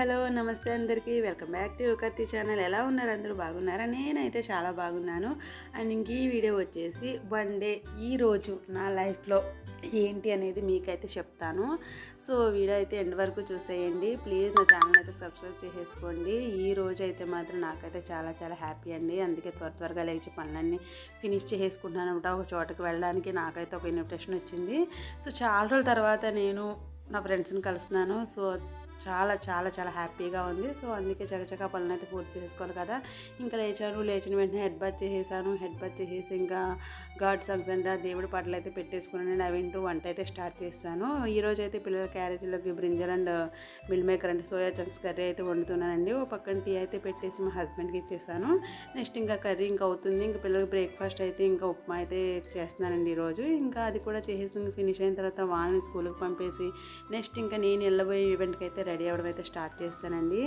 Hello నమస్తే అందరికీ welcome back to యువకర్తి channel. ఎలా ఉన్నారు? అందరూ బాగున్నారా? నేనైతే చాలా బాగున్నాను. అండ్ ఇంక ఈ వీడియో వచ్చేసి వన్ డే ఈరోజు నా లైఫ్లో ఏంటి అనేది మీకైతే చెప్తాను. సో వీడియో అయితే ఎండ్ వరకు చూసేయండి. ప్లీజ్ నా ఛానల్ అయితే సబ్స్క్రైబ్ చేసేసుకోండి. ఈ రోజు అయితే మాత్రం నాకైతే చాలా చాలా హ్యాపీ అండి. అందుకే త్వరగా లేచి పనులన్నీ ఫినిష్ చేసుకుంటున్నాను అనమాట. ఒక చోటకి వెళ్ళడానికి నాకైతే ఒక ఇన్విటేషన్ వచ్చింది. సో చాలా రోజుల తర్వాత నేను నా ఫ్రెండ్స్ని కలుస్తున్నాను. సో చాలా చాలా చాలా హ్యాపీగా ఉంది. సో అందుకే చకచకా పనులు అయితే పూర్తి చేసుకోవాలి కదా. ఇంకా లేచిన వెంటనే హెడ్ బాత్ చేసేసాను. హెడ్ బాత్ చేసేసి ఇంకా గాడ్ సాంగ్స్ అండ్ దేవుడి పాటలు అయితే పెట్టేసుకున్నాను. అవి వింటూ వంట అయితే స్టార్ట్ చేశాను. ఈరోజు అయితే పిల్లల క్యారేజీలోకి brinjal and meal maker and soya chunks curry అయితే వండుతున్నానండి. ఓ పక్కన టీ అయితే పెట్టేసి మా హస్బెండ్కి ఇచ్చేసాను. నెక్స్ట్ ఇంకా కర్రీ ఇంకా అవుతుంది. ఇంకా పిల్లలకి బ్రేక్ఫాస్ట్ అయితే ఇంకా ఉప్మా అయితే చేస్తున్నానండి ఈరోజు. ఇంకా అది కూడా చేసేసి ఫినిష్ అయిన తర్వాత వాళ్ళని స్కూల్కి పంపేసి నెక్స్ట్ ఇంకా నేను వెళ్ళబోయే ఈవెంట్కి అయితే రెడీ అవ్వడం అయితే స్టార్ట్ చేస్తానండి.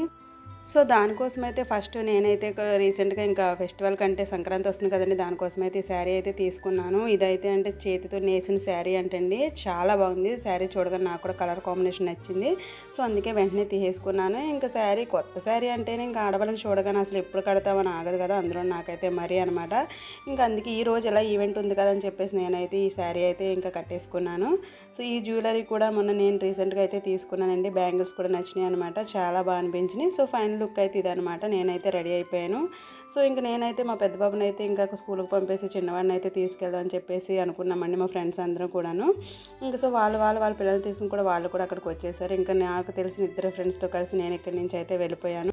సో దానికోసం అయితే ఫస్ట్ నేనైతే రీసెంట్గా ఇంకా ఫెస్టివల్ కంటే సంక్రాంతి వస్తుంది కదండి, దానికోసం అయితే ఈ శారీ అయితే తీసుకున్నాను. ఇదైతే అంటే చేతితో నేసిన శారీ అంటండి, చాలా బాగుంది. శారీ చూడగానే నాకు కూడా కలర్ కాంబినేషన్ నచ్చింది. సో అందుకే వెంటనే తీసేసుకున్నాను. ఇంకా శారీ కొత్త శారీ అంటేనే ఇంకా ఆడవాళ్ళకి చూడగానే అసలు ఎప్పుడు కడతామని ఆగదు కదా, అందులో నాకైతే మరీ అనమాట. ఇంకా అందుకే ఈ రోజు ఇలా ఈవెంట్ ఉంది కదా అని చెప్పేసి నేనైతే ఈ శారీ అయితే ఇంకా కట్టేసుకున్నాను. సో ఈ జ్యువెలరీ కూడా మొన్న నేను రీసెంట్గా అయితే తీసుకున్నానండి. బ్యాంగిల్స్ కూడా నచ్చినాయి అనమాట, చాలా బాగా అనిపించినాయి. సో ఫైనల్ లుక్ అయితే ఇదనమాట. నేనైతే రెడీ అయిపోయాను. సో ఇంకా నేనైతే మా పెద్ద బాబుని అయితే ఇంకా స్కూల్కి పంపేసి చిన్నవాడిని అయితే తీసుకెళ్దాం అని చెప్పేసి అనుకున్నామండి మా ఫ్రెండ్స్ అందరం కూడాను. ఇంకా సో వాళ్ళ పిల్లల్ని తీసుకుని కూడా వాళ్ళు కూడా అక్కడికి వచ్చేసారు. ఇంకా నాకు తెలిసిన ఇద్దరు ఫ్రెండ్స్తో కలిసి నేను ఇక్కడి నుంచి అయితే వెళ్ళిపోయాను.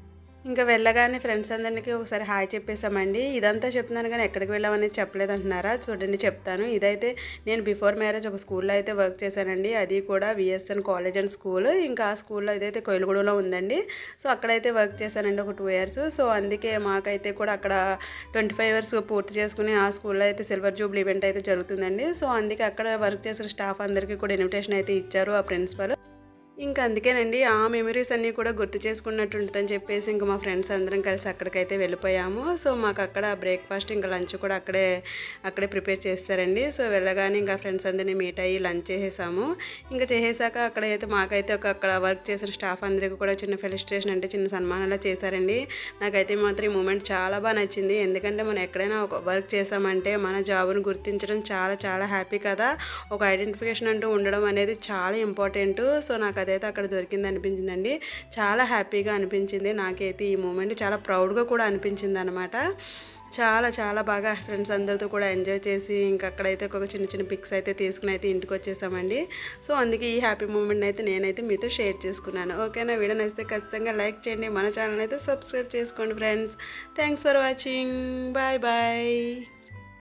ఇంకా వెళ్ళగానే ఫ్రెండ్స్ అందరికీ ఒకసారి హాయ్ చెప్పేసామండి. ఇదంతా చెప్తున్నాను కానీ ఎక్కడికి వెళ్ళామనేది చెప్పలేదు అంటున్నారా? చూడండి చెప్తాను. ఇదైతే నేను బిఫోర్ మ్యారేజ్ ఒక స్కూల్లో అయితే వర్క్ చేశానండి. అది కూడా విఎస్ఎన్ కాలేజ్ అండ్ స్కూల్. ఇంకా ఆ స్కూల్లో ఇదైతే కోయిలగూడలో ఉందండి. సో అక్కడైతే వర్క్ చేశానండి ఒక 2 years. సో అందుకే మాకైతే కూడా అక్కడ 25 years పూర్తి చేసుకుని ఆ స్కూల్లో అయితే సిల్వర్ జూబ్లీ ఈవెంట్ అయితే జరుగుతుందండి. సో అందుకే అక్కడ వర్క్ చేసిన స్టాఫ్ అందరికీ కూడా ఇన్విటేషన్ అయితే ఇచ్చారు ఆ ప్రిన్సిపల్. ఇంకా అందుకేనండి ఆ మెమరీస్ అన్నీ కూడా గుర్తు చేసుకున్నట్టు ఉంటుందని చెప్పేసి ఇంకా మా ఫ్రెండ్స్ అందరం కలిసి అక్కడికైతే వెళ్ళిపోయాము. సో మాకు అక్కడ బ్రేక్ఫాస్ట్ ఇంకా లంచ్ కూడా అక్కడే ప్రిపేర్ చేస్తారండి. సో వెళ్ళగానే ఇంకా ఫ్రెండ్స్ అందరినీ మీట్ అయ్యి లంచ్ చేసేసాము. ఇంకా చేసేసాక అక్కడైతే మాకైతే అక్కడ వర్క్ చేసిన స్టాఫ్ అందరికీ కూడా చిన్న ఫెలిస్ట్రేషన్ అంటే చిన్న సన్మానాలు చేశారండి. నాకైతే మాత్రం ఈ మూమెంట్ చాలా బాగా నచ్చింది. ఎందుకంటే మనం ఎక్కడైనా ఒక వర్క్ చేసామంటే మన జాబ్ను గుర్తించడం చాలా చాలా హ్యాపీ కదా. ఒక ఐడెంటిఫికేషన్ అంటూ ఉండడం అనేది చాలా ఇంపార్టెంట్. సో నాకు అదైతే అక్కడ దొరికింది అనిపించిందండి. చాలా హ్యాపీగా అనిపించింది నాకైతే. ఈ మూమెంట్ చాలా ప్రౌడ్గా కూడా అనిపించింది అనమాట. చాలా చాలా బాగా ఫ్రెండ్స్ అందరితో కూడా ఎంజాయ్ చేసి ఇంకా అక్కడైతే ఒక చిన్న పిక్స్ అయితే తీసుకుని అయితే ఇంటికి వచ్చేసామండి. సో అందుకే ఈ హ్యాపీ మూమెంట్ అయితే నేనైతే మీతో షేర్ చేసుకున్నాను. ఓకేనా? వీడియో నచ్చితే ఖచ్చితంగా లైక్ చేయండి, మన ఛానల్ అయితే సబ్స్క్రైబ్ చేసుకోండి friends. Thanks for watching. Bye bye.